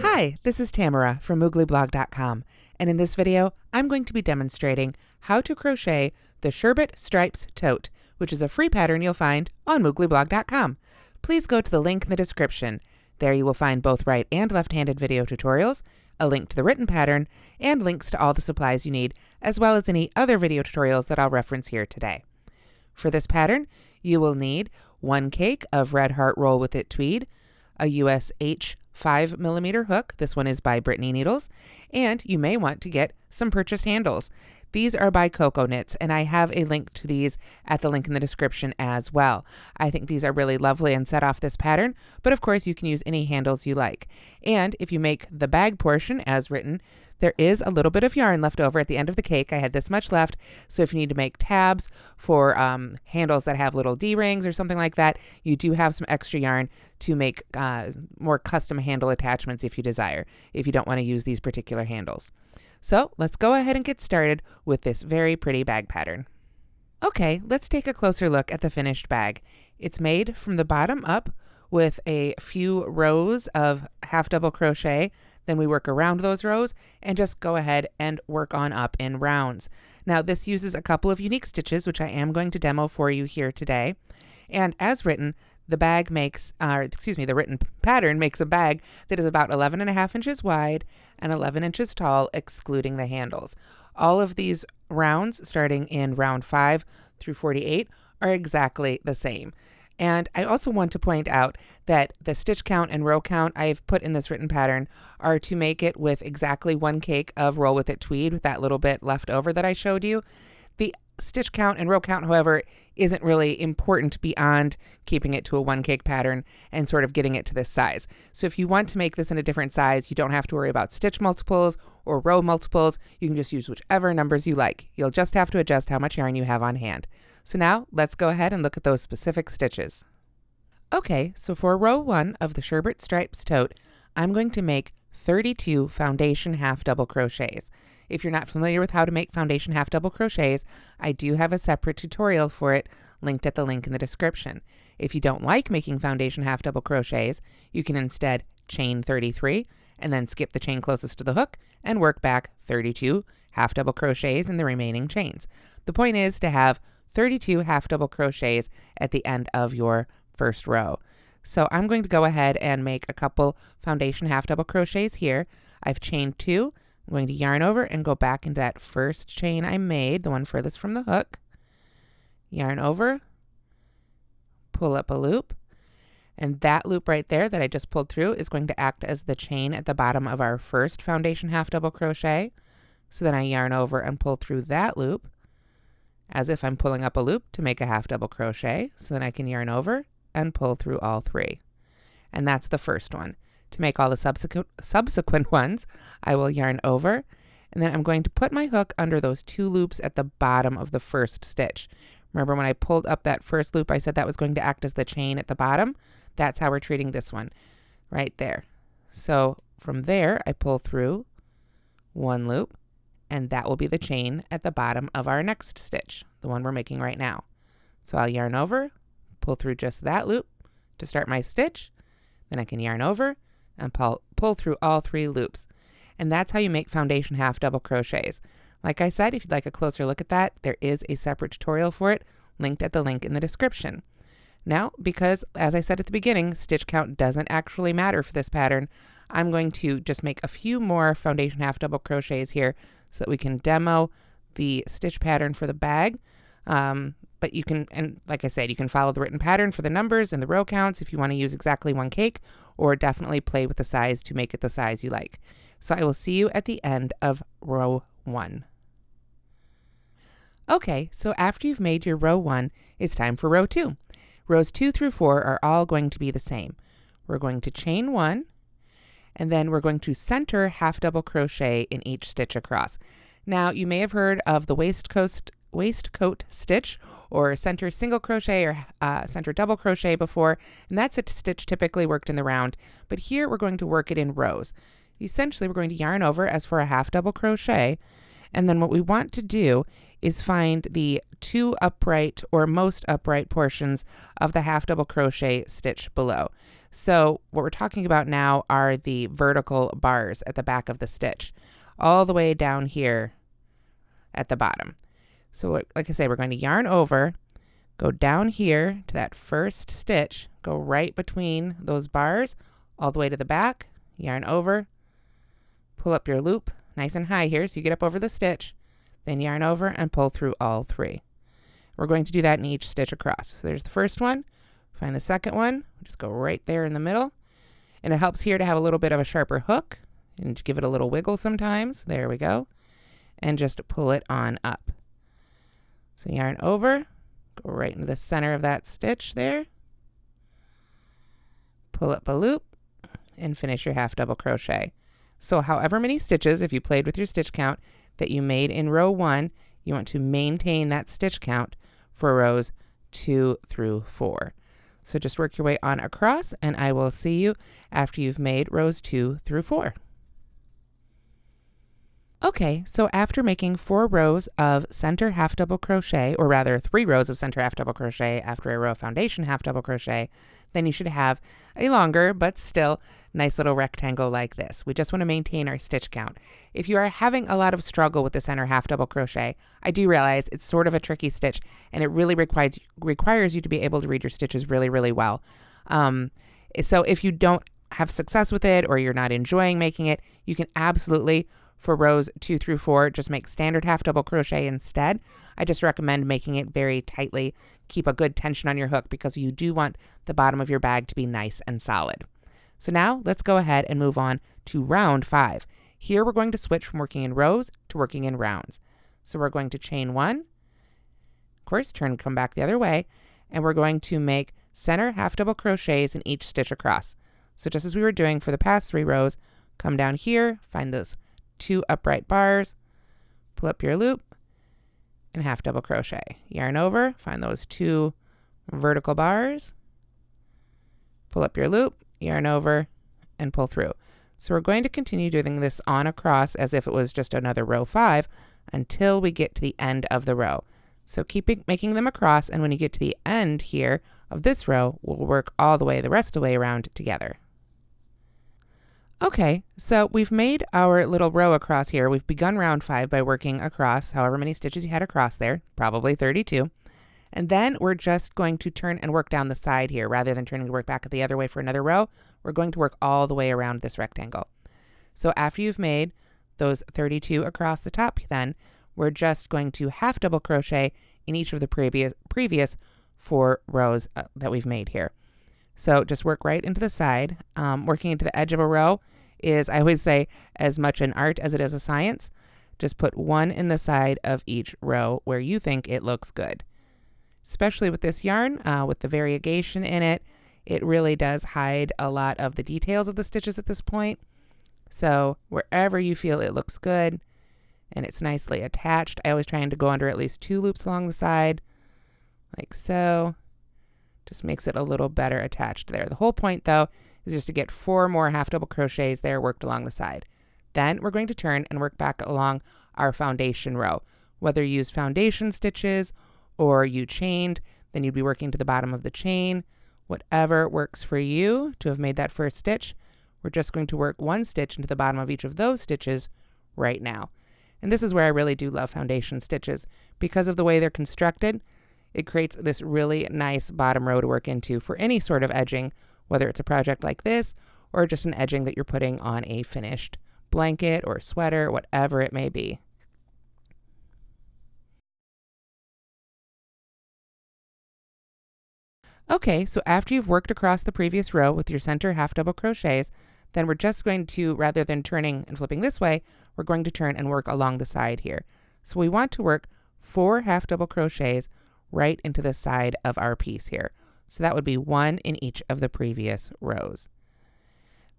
Hi, this is Tamara from mooglyblog.com, and in this video, I'm going to be demonstrating how to crochet the Sherbet Stripes Tote, which is a free pattern you'll find on mooglyblog.com. Please go to the link in the description. There you will find both right and left-handed video tutorials, a link to the written pattern, and links to all the supplies you need, as well as any other video tutorials that I'll reference here today. For this pattern, you will need 1 cake of Red Heart Roll With It tweed, a US H 5mm hook. This one is by Brittany Needles, and you may want to get some purchased handles. These are by Coco Knits, and I have a link to these at the link in the description as well. I think these are really lovely and set off this pattern, but of course you can use any handles you like. And if you make the bag portion as written, there is a little bit of yarn left over at the end of the cake. I had this much left, so if you need to make tabs for handles that have little D-rings or something like that, you do have some extra yarn to make more custom handle attachments if you desire, if you don't want to use these particular handles. So let's go ahead and get started with this very pretty bag pattern. Okay, let's take a closer look at the finished bag. It's made from the bottom up with a few rows of half double crochet. Then we work around those rows and just go ahead and work on up in rounds. Now this uses a couple of unique stitches, which I am going to demo for you here today. And as written, the written pattern makes a bag that is about 11.5 inches wide and 11 inches tall, excluding the handles. All of these rounds, starting in round 5 through 48, are exactly the same. And I also want to point out that the stitch count and row count I've put in this written pattern are to make it with exactly 1 cake of Roll With It tweed with that little bit left over that I showed you. The stitch count and row count, however, isn't really important beyond keeping it to a 1 cake pattern and sort of getting it to this size. So if you want to make this in a different size, you don't have to worry about stitch multiples or row multiples. You can just use whichever numbers you like. You'll just have to adjust how much yarn you have on hand. So now let's go ahead and look at those specific stitches. Okay, so for row 1 of the Sherbet Stripes Tote, I'm going to make 32 foundation half double crochets. If you're not familiar with how to make foundation half double crochets, I do have a separate tutorial for it linked at the link in the description. If you don't like making foundation half double crochets, you can instead chain 33 and then skip the chain closest to the hook and work back 32 half double crochets in the remaining chains. The point is to have 32 half double crochets at the end of your first row. So I'm going to go ahead and make a couple foundation half double crochets here. I've chained 2. I'm going to yarn over and go back into that first chain I made, the one furthest from the hook. Yarn over, pull up a loop, and that loop right there that I just pulled through is going to act as the chain at the bottom of our first foundation half double crochet. So then I yarn over and pull through that loop as if I'm pulling up a loop to make a half double crochet. So then I can yarn over and pull through all 3. And that's the first one. To make all the subsequent ones, I will yarn over, and then I'm going to put my hook under those 2 loops at the bottom of the first stitch. Remember when I pulled up that first loop, I said that was going to act as the chain at the bottom? That's how we're treating this one, right there. So from there, I pull through 1 loop, and that will be the chain at the bottom of our next stitch, the one we're making right now. So I'll yarn over, pull through just that loop to start my stitch, then I can yarn over and pull through all 3 loops. And that's how you make foundation half double crochets. Like I said, if you'd like a closer look at that, there is a separate tutorial for it linked at the link in the description. Now, because as I said at the beginning, stitch count doesn't actually matter for this pattern, I'm going to just make a few more foundation half double crochets here so that we can demo the stitch pattern for the bag. But you can, and like I said, you can follow the written pattern for the numbers and the row counts if you want to use exactly 1 cake, or definitely play with the size to make it the size you like. So I will see you at the end of row 1. Okay, so after you've made your row 1, it's time for row 2. Rows 2 through 4 are all going to be the same. We're going to chain 1, and then we're going to center half double crochet in each stitch across. Now, you may have heard of the waistcoat stitch or center single crochet or center double crochet before, and that's a stitch typically worked in the round, but here we're going to work it in rows. Essentially, we're going to yarn over as for a half double crochet, And then what we want to do is find the two upright or most upright portions of the half double crochet stitch below. So what we're talking about now are the vertical bars at the back of the stitch, all the way down here at the bottom. So like I say, we're going to yarn over, go down here to that first stitch, go right between those bars, all the way to the back, yarn over, pull up your loop nice and high here so you get up over the stitch, then yarn over and pull through all three. We're going to do that in each stitch across. So there's the first one, find the second one, just go right there in the middle, and it helps here to have a little bit of a sharper hook and give it a little wiggle sometimes. There we go, and just pull it on up. So yarn over, go right into the center of that stitch there, pull up a loop, and finish your half double crochet. So however many stitches, if you played with your stitch count, that you made in row 1, you want to maintain that stitch count for rows 2 through 4. So just work your way on across, and I will see you after you've made rows 2 through 4. Okay, so after making 4 rows of center half double crochet, or rather 3 rows of center half double crochet after a row of foundation half double crochet, then you should have a longer but still nice little rectangle like this. We just want to maintain our stitch count. If you are having a lot of struggle with the center half double crochet, I do realize it's sort of a tricky stitch, and it really requires you to be able to read your stitches really, really well. So if you don't have success with it, or you're not enjoying making it, you can absolutely, for rows 2 through 4, just make standard half double crochet instead. I just recommend making it very tightly. Keep a good tension on your hook because you do want the bottom of your bag to be nice and solid. So now let's go ahead and move on to round 5. Here we're going to switch from working in rows to working in rounds. So we're going to chain 1, of course, turn, come back the other way, and we're going to make center half double crochets in each stitch across. So just as we were doing for the past 3 rows, come down here, find those 2 upright bars, pull up your loop, and half double crochet. Yarn over, find those 2 vertical bars, pull up your loop, yarn over, and pull through. So we're going to continue doing this on across as if it was just another row 5 until we get to the end of the row. So keep making them across, and when you get to the end here of this row, we'll work all the way, the rest of the way around together. Okay, so we've made our little row across here. We've begun round 5 by working across however many stitches you had across there, probably 32. And then we're just going to turn and work down the side here. Rather than turning to work back the other way for another row, we're going to work all the way around this rectangle. So after you've made those 32 across the top, then we're just going to half double crochet in each of the previous 4 rows that we've made here. So just work right into the side. Working into the edge of a row is, I always say, as much an art as it is a science. Just put 1 in the side of each row where you think it looks good. Especially with this yarn, with the variegation in it, it really does hide a lot of the details of the stitches at this point. So wherever you feel it looks good and it's nicely attached, I always try to go under at least 2 loops along the side, like so. Just makes it a little better attached there. The whole point, though, is just to get 4 more half double crochets there worked along the side. Then we're going to turn and work back along our foundation row. Whether you use foundation stitches or you chained, then you'd be working to the bottom of the chain. Whatever works for you to have made that first stitch, we're just going to work 1 stitch into the bottom of each of those stitches right now. And this is where I really do love foundation stitches. Because of the way they're constructed, it creates this really nice bottom row to work into for any sort of edging, whether it's a project like this or just an edging that you're putting on a finished blanket or sweater, whatever it may be. Okay, so after you've worked across the previous row with your center half double crochets, then we're just going to, rather than turning and flipping this way, we're going to turn and work along the side here. So we want to work 4 half double crochets right into the side of our piece here. So that would be 1 in each of the previous rows.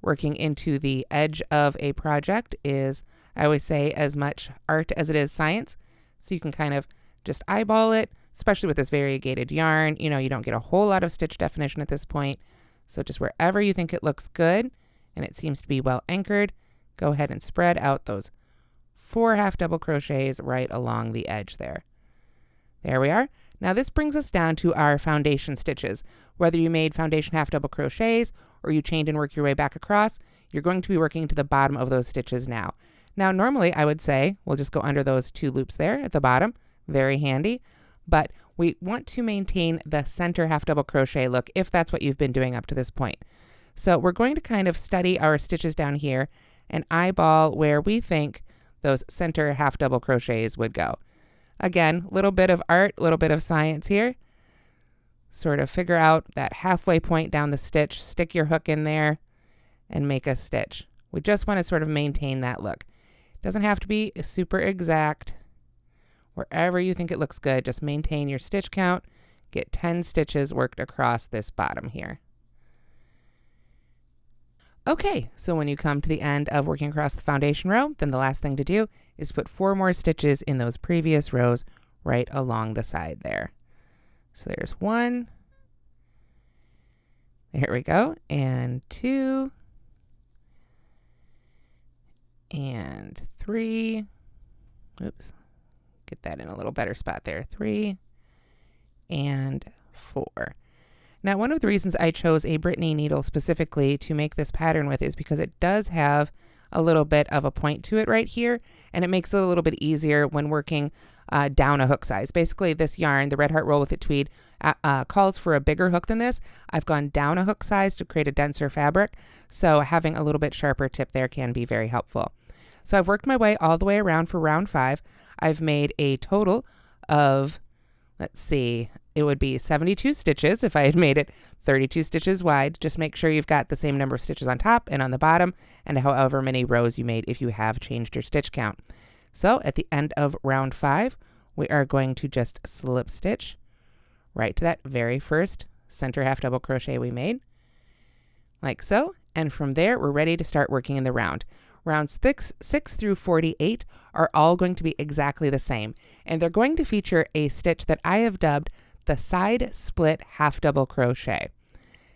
Working into the edge of a project is, I always say, as much art as it is science. So you can kind of just eyeball it, especially with this variegated yarn. You know, you don't get a whole lot of stitch definition at this point. So just wherever you think it looks good and it seems to be well anchored, go ahead and spread out those 4 half double crochets right along the edge there. There we are. Now this brings us down to our foundation stitches. Whether you made foundation half double crochets or you chained and worked your way back across, you're going to be working to the bottom of those stitches now. Now normally I would say we'll just go under those 2 loops there at the bottom. Very handy. But we want to maintain the center half double crochet look if that's what you've been doing up to this point. So we're going to kind of study our stitches down here and eyeball where we think those center half double crochets would go. Again, a little bit of art, a little bit of science here. Sort of figure out that halfway point down the stitch, stick your hook in there, and make a stitch. We just want to sort of maintain that look. It doesn't have to be super exact. Wherever you think it looks good, just maintain your stitch count. Get 10 stitches worked across this bottom here. Okay, so when you come to the end of working across the foundation row, then the last thing to do is put 4 more stitches in those previous rows right along the side there. So there's 1. There we go. And 2. And 3. Oops. Get that in a little better spot there. 3 and 4. Now, one of the reasons I chose a Brittany needle specifically to make this pattern with is because it does have a little bit of a point to it right here, and it makes it a little bit easier when working down a hook size. Basically, this yarn, the Red Heart Roll with It Tweed, calls for a bigger hook than this. I've gone down a hook size to create a denser fabric, so having a little bit sharper tip there can be very helpful. So I've worked my way all the way around for round 5. I've made a total of, let's see, it would be 72 stitches if I had made it 32 stitches wide. Just make sure you've got the same number of stitches on top and on the bottom, and however many rows you made if you have changed your stitch count. So at the end of round 5, we are going to just slip stitch right to that very first center half double crochet we made, like so. And from there, we're ready to start working in the round. Rounds 6 through 48 are all going to be exactly the same, and they're going to feature a stitch that I have dubbed the side split half double crochet.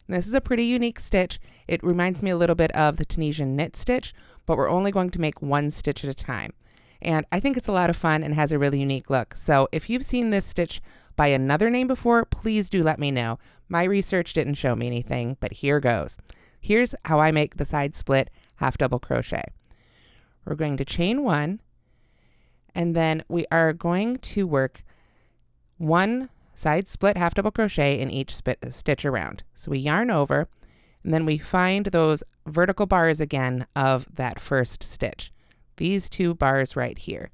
And this is a pretty unique stitch. It reminds me a little bit of the Tunisian knit stitch, but we're only going to make 1 stitch at a time. And I think it's a lot of fun and has a really unique look. So if you've seen this stitch by another name before, please do let me know. My research didn't show me anything, but here goes. Here's how I make the side split half double crochet. We're going to chain 1, and then we are going to work 1 side split half double crochet in each stitch around. So we yarn over, and then we find those vertical bars again of that first stitch. These 2 bars right here.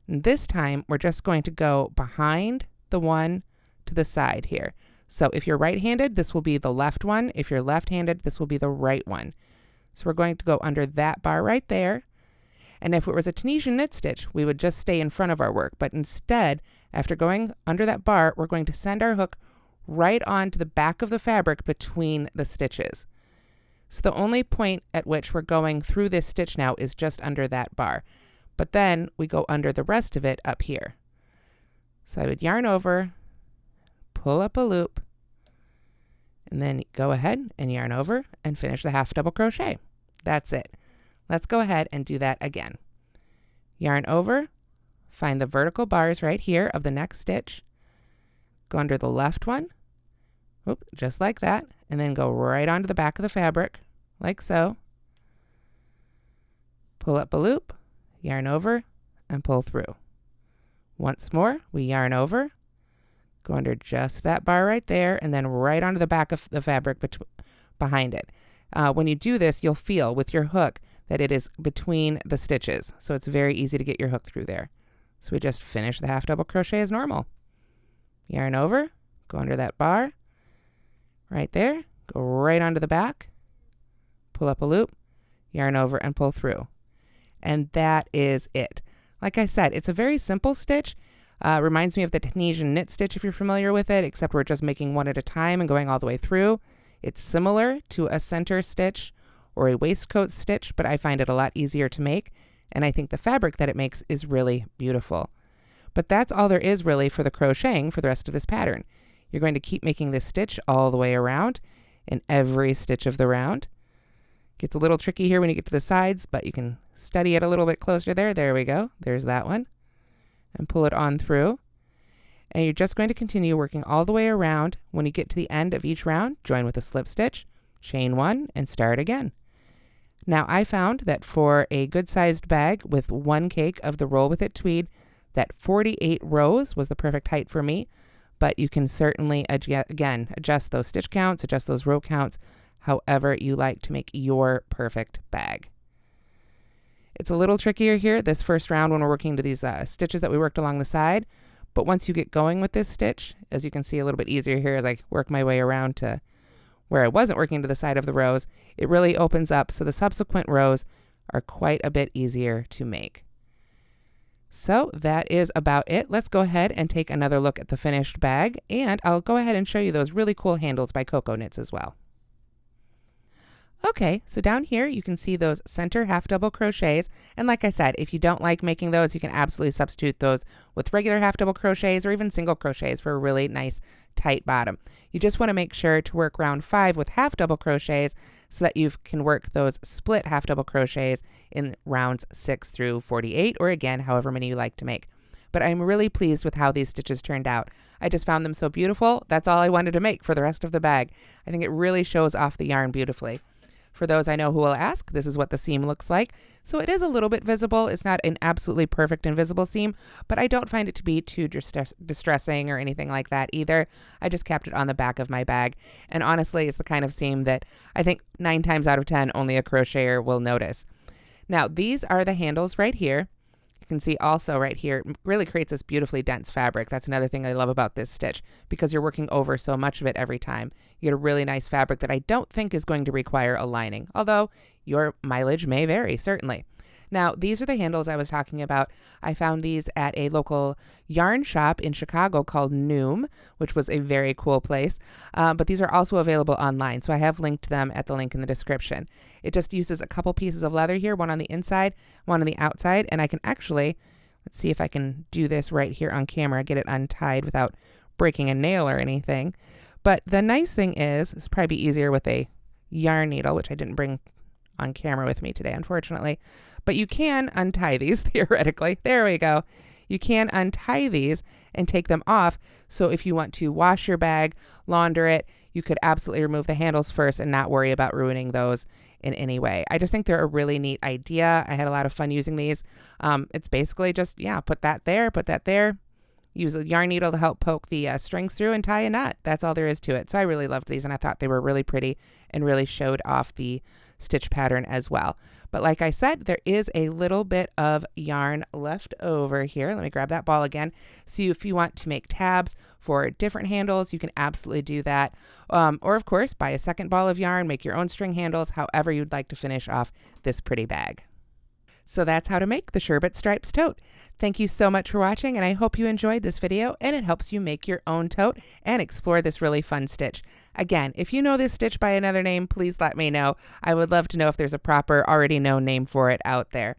And this time we're just going to go behind the one to the side here. So if you're right-handed, this will be the left one. If you're left-handed, this will be the right one. So we're going to go under that bar right there. And if it was a Tunisian knit stitch, we would just stay in front of our work. But instead, after going under that bar, we're going to send our hook right onto the back of the fabric between the stitches. So the only point at which we're going through this stitch now is just under that bar. But then we go under the rest of it up here. So I would yarn over, pull up a loop, and then go ahead and yarn over and finish the half double crochet. That's it. Let's go ahead and do that again. Yarn over, find the vertical bars right here of the next stitch, go under the left one, just like that, and then go right onto the back of the fabric, like so. Pull up a loop, yarn over, and pull through. Once more, we yarn over, go under just that bar right there, and then right onto the back of the fabric behind it. When you do this, you'll feel with your hook that it is between the stitches, so it's very easy to get your hook through there. So we just finish the half double crochet as normal. Yarn over, go under that bar, right there, go right onto the back, pull up a loop, yarn over, and pull through. And that is it. Like I said, it's a very simple stitch. Reminds me of the Tunisian knit stitch if you're familiar with it, except we're just making 1 at a time and going all the way through. It's similar to a center stitch or a waistcoat stitch, but I find it a lot easier to make, and I think the fabric that it makes is really beautiful. But that's all there is really for the crocheting for the rest of this pattern. You're going to keep making this stitch all the way around in every stitch of the round. Gets a little tricky here when you get to the sides, but you can steady it a little bit closer there. There we go. There's that one. And pull it on through. And you're just going to continue working all the way around. When you get to the end of each round, join with a slip stitch, chain one, and start again. Now I found that for a good-sized bag with 1 cake of the Roll With It tweed, that 48 rows was the perfect height for me, but you can certainly, again, adjust those stitch counts, adjust those row counts, however you like to make your perfect bag. It's a little trickier here this first round when we're working to these stitches that we worked along the side, but once you get going with this stitch, as you can see a little bit easier here as I work my way around to where I wasn't working to the side of the rows, it really opens up so the subsequent rows are quite a bit easier to make. So that is about it. Let's go ahead and take another look at the finished bag, and I'll go ahead and show you those really cool handles by Coco Knits as well. Okay, so down here you can see those center half double crochets, and like I said, if you don't like making those, you can absolutely substitute those with regular half double crochets or even single crochets for a really nice tight bottom. You just want to make sure to work round 5 with half double crochets so that you can work those split half double crochets in rounds 6 through 48, or again, however many you like to make. But I'm really pleased with how these stitches turned out. I just found them so beautiful. That's all I wanted to make for the rest of the bag. I think it really shows off the yarn beautifully. For those I know who will ask, this is what the seam looks like. So it is a little bit visible. It's not an absolutely perfect invisible seam, but I don't find it to be too distressing or anything like that either. I just kept it on the back of my bag. And honestly, it's the kind of seam that I think 9 times out of 10, only a crocheter will notice. Now, these are the handles right here. You can see also right here, it really creates this beautifully dense fabric. That's another thing I love about this stitch, because you're working over so much of it every time. You get a really nice fabric that I don't think is going to require a lining, although your mileage may vary, certainly. Now, these are the handles I was talking about. I found these at a local yarn shop in Chicago called Noom, which was a very cool place. But these are also available online, so I have linked them at the link in the description. It just uses a couple pieces of leather here, one on the inside, one on the outside, and I can actually, let's see if I can do this right here on camera, get it untied without breaking a nail or anything. But the nice thing is, it's probably easier with a yarn needle, which I didn't bring on camera with me today, unfortunately. But you can untie these theoretically. There we go. You can untie these and take them off. So if you want to wash your bag, launder it, you could absolutely remove the handles first and not worry about ruining those in any way. I just think they're a really neat idea. I had a lot of fun using these. It's basically just, yeah, put that there. Use a yarn needle to help poke the strings through and tie a knot. That's all there is to it. So I really loved these, and I thought they were really pretty and really showed off the stitch pattern as well. But like I said, there is a little bit of yarn left over here. Let me grab that ball again. So if you want to make tabs for different handles, you can absolutely do that. Or of course, buy a second ball of yarn, make your own string handles, however you'd like to finish off this pretty bag. So that's how to make the Sherbet Stripes tote. Thank you so much for watching, and I hope you enjoyed this video and it helps you make your own tote and explore this really fun stitch. Again, if you know this stitch by another name, please let me know. I would love to know if there's a proper, already known name for it out there.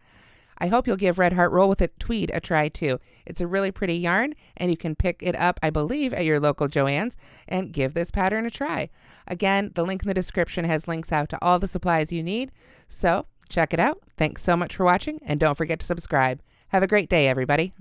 I hope you'll give Red Heart Roll With It tweed a try too. It's a really pretty yarn, and you can pick it up, I believe, at your local Joann's and give this pattern a try. Again, the link in the description has links out to all the supplies you need, so check it out. Thanks so much for watching, and don't forget to subscribe. Have a great day, everybody.